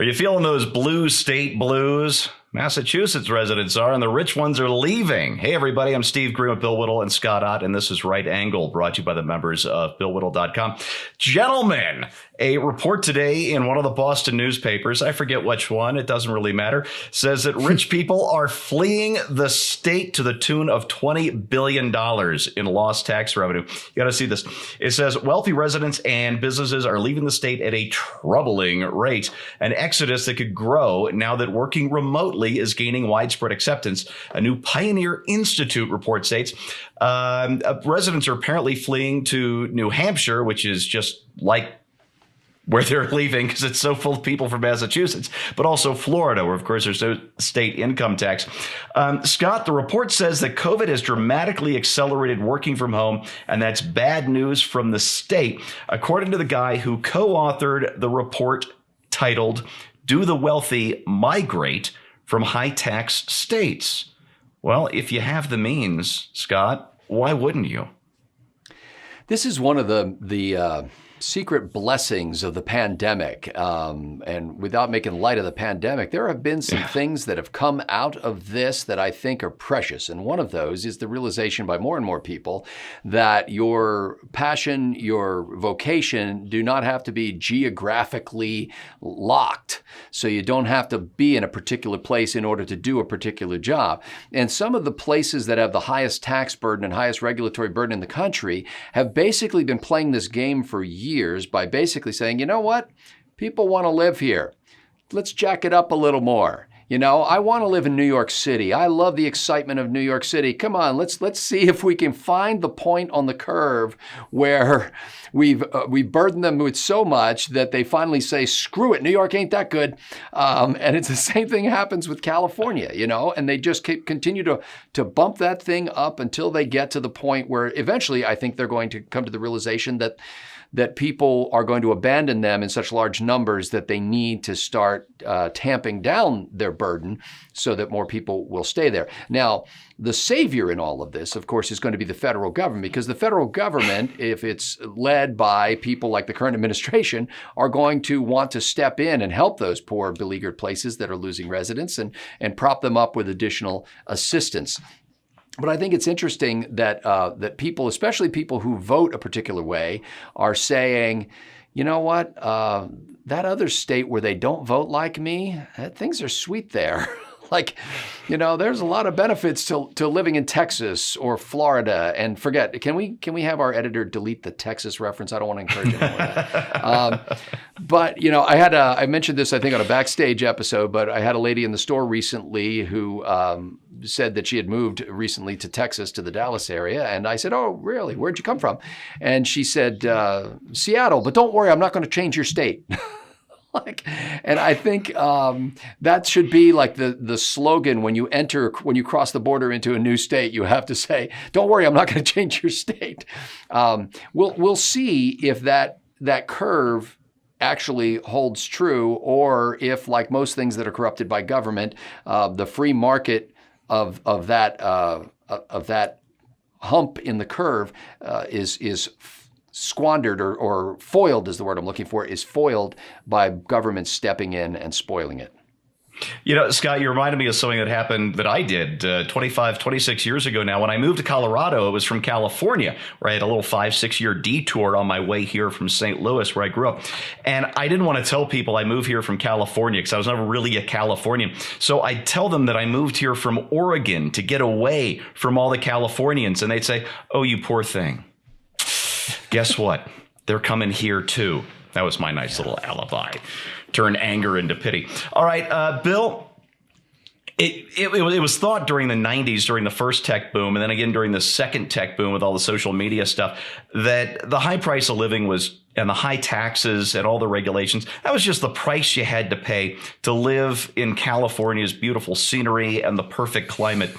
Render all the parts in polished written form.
Are you feeling those blue state blues? Massachusetts residents are, and the rich ones are leaving. Hey, everybody, I'm Steve Green with Bill Whittle and Scott Ott, and this is Right Angle, brought to you by the members of BillWhittle.com. Gentlemen, a report today in one of the Boston newspapers, I forget which one, it doesn't really matter, says that rich people are fleeing the state to the tune of $20 billion in lost tax revenue. You got to see this. It says wealthy residents and businesses are leaving the state at a troubling rate, an exodus that could grow now that working remotely is gaining widespread acceptance. A new Pioneer Institute report states residents are apparently fleeing to New Hampshire, which is just like where they're leaving because it's so full of people from Massachusetts, but also Florida, where, of course, there's no state income tax. Scott, the report says that COVID has dramatically accelerated working from home, and that's bad news from the state, according to the guy who co-authored the report titled, "Do the Wealthy Migrate from High-Tax States?" Well, if you have the means, Scott, why wouldn't you? This is one of the secret blessings of the pandemic. And without making light of the pandemic, there have been some things that have come out of this that I think are precious. And one of those is the realization by more and more people that your passion, your vocation do not have to be geographically locked. So you don't have to be in a particular place in order to do a particular job. And some of the places that have the highest tax burden and highest regulatory burden in the country have basically been playing this game for years by basically saying, you know what, people want to live here. Let's jack it up a little more. You know, I want to live in New York City. I love the excitement of New York City. Come on, let's see if we can find the point on the curve where we burden them with so much that they finally say, screw it, New York ain't that good. And it's the same thing happens with California, you know, and they just continue to bump that thing up until they get to the point where eventually I think they're going to come to the realization that people are going to abandon them in such large numbers that they need to start tamping down their burden so that more people will stay there. Now, the savior in all of this, of course, is going to be the federal government, because the federal government, if it's led by people like the current administration, are going to want to step in and help those poor beleaguered places that are losing residents and prop them up with additional assistance. But I think it's interesting that that people, especially people who vote a particular way, are saying, you know what, that other state where they don't vote like me, things are sweet there. Like, you know, there's a lot of benefits to living in Texas or Florida. And forget, can we have our editor delete the Texas reference? I don't want to encourage anyone that. But, you know, I mentioned this, I think, on a backstage episode, but I had a lady in the store recently who said that she had moved recently to Texas, to the Dallas area. And I said, oh, really? Where'd you come from? And she said, Seattle, but don't worry, I'm not going to change your state. And I think that should be like the slogan when you cross the border into a new state. You have to say, "Don't worry, I'm not going to change your state." We'll see if that curve actually holds true, or if, like most things that are corrupted by government, the free market of that hump in the curve is squandered or foiled is the word I'm looking for, is foiled by government stepping in and spoiling it. You know, Scott, you reminded me of something that happened that I did 26 years ago now. When I moved to Colorado, it was from California, where I had a little 5-6 year detour on my way here from St. Louis, where I grew up. And I didn't want to tell people I moved here from California because I was never really a Californian. So I'd tell them that I moved here from Oregon to get away from all the Californians. And they'd say, oh, you poor thing. Guess what? They're coming here too. That was my nice little alibi. Turn anger into pity. All right, Bill, it was thought during the 90s, during the first tech boom, and then again during the second tech boom with all the social media stuff, that the high price of living and the high taxes and all the regulations, that was just the price you had to pay to live in California's beautiful scenery and the perfect climate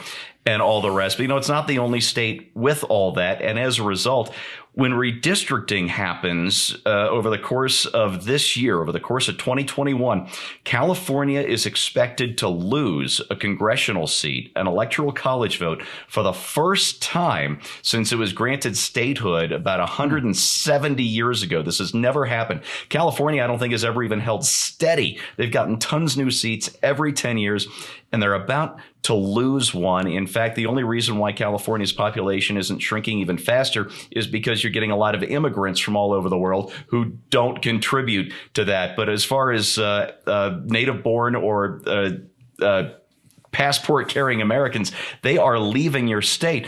and all the rest. But, you know, it's not the only state with all that. And as a result, when redistricting happens over the course of this year, over the course of 2021, California is expected to lose a congressional seat, an electoral college vote, for the first time since it was granted statehood about 170 years ago. This has never happened. California, I don't think, has ever even held steady. They've gotten tons new seats every 10 years, and they're about to lose one. In fact, the only reason why California's population isn't shrinking even faster is because you're getting a lot of immigrants from all over the world who don't contribute to that. But as far as native-born or passport-carrying Americans, they are leaving your state.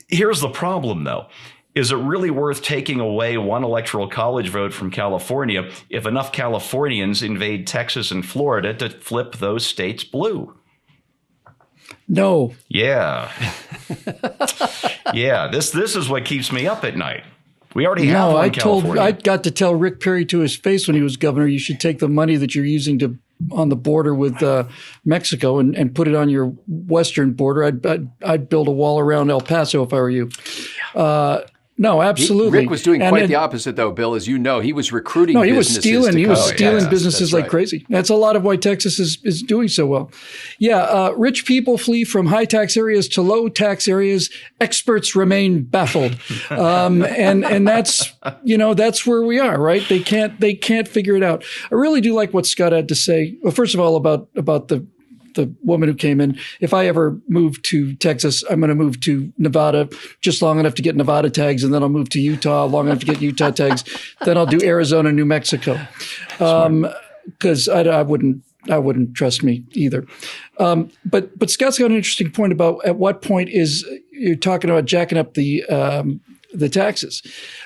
Here's the problem, though. Is it really worth taking away one electoral college vote from California if enough Californians invade Texas and Florida to flip those states blue? No. Yeah. Yeah. This is what keeps me up at night. We already have one in California. I got to tell Rick Perry to his face when he was governor, you should take the money that you're using on the border with Mexico and put it on your western border. I'd build a wall around El Paso if I were you. No, absolutely. Rick was doing quite the opposite, though, Bill. As you know, he was recruiting. No, he was stealing. He was stealing businesses like right. crazy. That's a lot of why Texas is doing so well. Yeah, rich people flee from high tax areas to low tax areas. Experts remain baffled, and that's that's where we are, right? They can't figure it out. I really do like what Scott had to say. Well, first of all, about the woman who came in. If I ever move to Texas, I'm going to move to Nevada just long enough to get Nevada tags, and then I'll move to Utah long enough to get Utah tags. Then I'll do Arizona, New Mexico, because I wouldn't trust me either. But Scott's got an interesting point about at what point is you're talking about jacking up the taxes.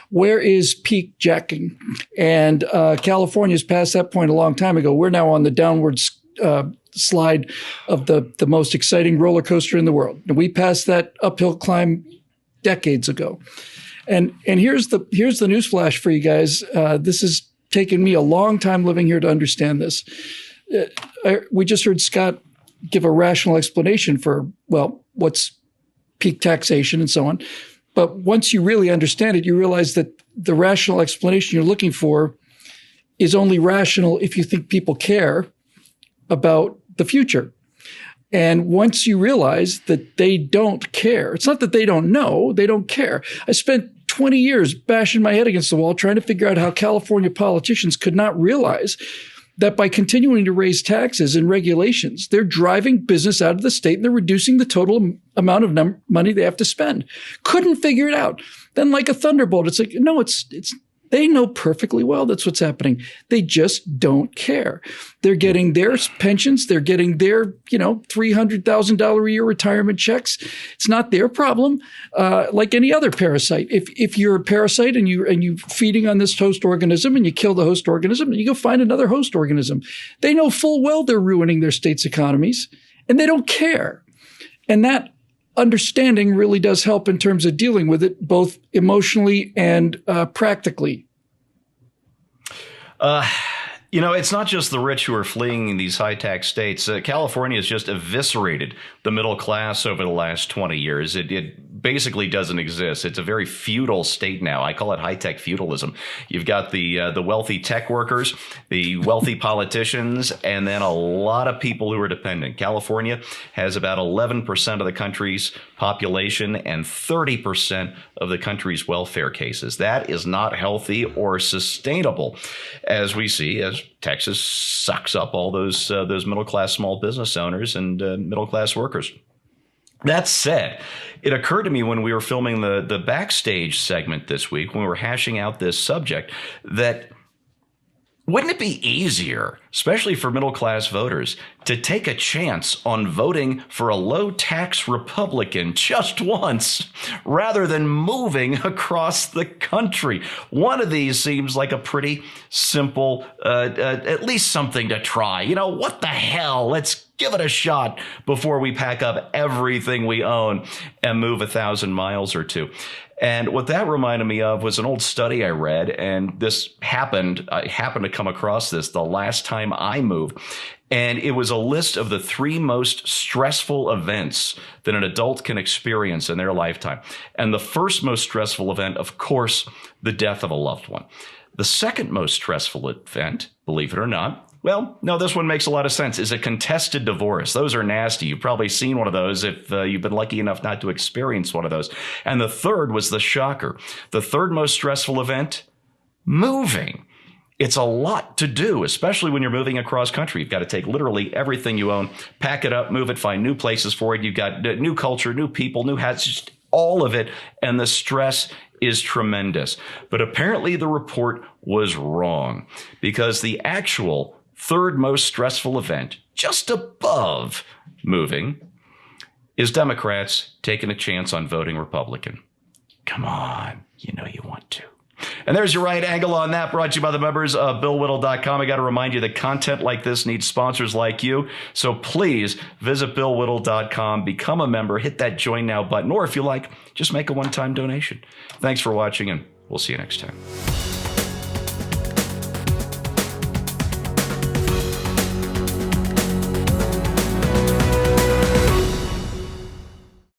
Where is peak jacking? And California's passed that point a long time ago. We're now on the downward slide of the most exciting roller coaster in the world. And we passed that uphill climb decades ago. And here's the newsflash for you guys. This has taken me a long time living here to understand this. We just heard Scott give a rational explanation for, well, what's peak taxation and so on. But once you really understand it, you realize that the rational explanation you're looking for is only rational if you think people care about the future. And once you realize that they don't care, it's not that they don't know, they don't care. I spent 20 years bashing my head against the wall trying to figure out how California politicians could not realize that by continuing to raise taxes and regulations, they're driving business out of the state and they're reducing the total amount of money they have to spend. Couldn't figure it out. Then like a thunderbolt, it's like, no, it's they know perfectly well that's what's happening. They just don't care. They're getting their pensions. They're getting their, $300,000 a year retirement checks. It's not their problem. Like any other parasite. If you're a parasite and you feeding on this host organism and you kill the host organism, and you go find another host organism. They know full well they're ruining their state's economies, and they don't care. And that understanding really does help in terms of dealing with it, both emotionally and practically. It's not just the rich who are fleeing these high-tax states. California has just eviscerated the middle class over the last 20 years. It basically doesn't exist. It's a very feudal state now. I call it high-tech feudalism. You've got the wealthy tech workers, the wealthy politicians, and then a lot of people who are dependent. California has about 11% of the country's population and 30% of the country's welfare cases. That is not healthy or sustainable, as we see as Texas sucks up all those middle-class small business owners and middle-class workers. That said, it occurred to me when we were filming the backstage segment this week, when we were hashing out this subject, that wouldn't it be easier, especially for middle-class voters, to take a chance on voting for a low-tax Republican just once, rather than moving across the country? One of these seems like a pretty simple, at least something to try. What the hell? Let's give it a shot before we pack up everything we own and move 1,000 miles or two. And what that reminded me of was an old study I read, and I happened to come across this the last time I moved. And it was a list of the 3 most stressful events that an adult can experience in their lifetime. And the first most stressful event, of course, the death of a loved one. The second most stressful event, believe it or not, well, no, this one makes a lot of sense, is a contested divorce. Those are nasty. You've probably seen one of those if you've been lucky enough not to experience one of those. And the third was the shocker. The third most stressful event, moving. It's a lot to do, especially when you're moving across country. You've got to take literally everything you own, pack it up, move it, find new places for it. You've got new culture, new people, new hats, just all of it. And the stress is tremendous. But apparently the report was wrong, because the actual third most stressful event, just above moving, is Democrats taking a chance on voting Republican. Come on, you know you want to. And there's your right angle on that, brought to you by the members of BillWhittle.com. I got to remind you that content like this needs sponsors like you. So please visit BillWhittle.com, become a member, hit that join now button, or if you like, just make a one-time donation. Thanks for watching, and we'll see you next time.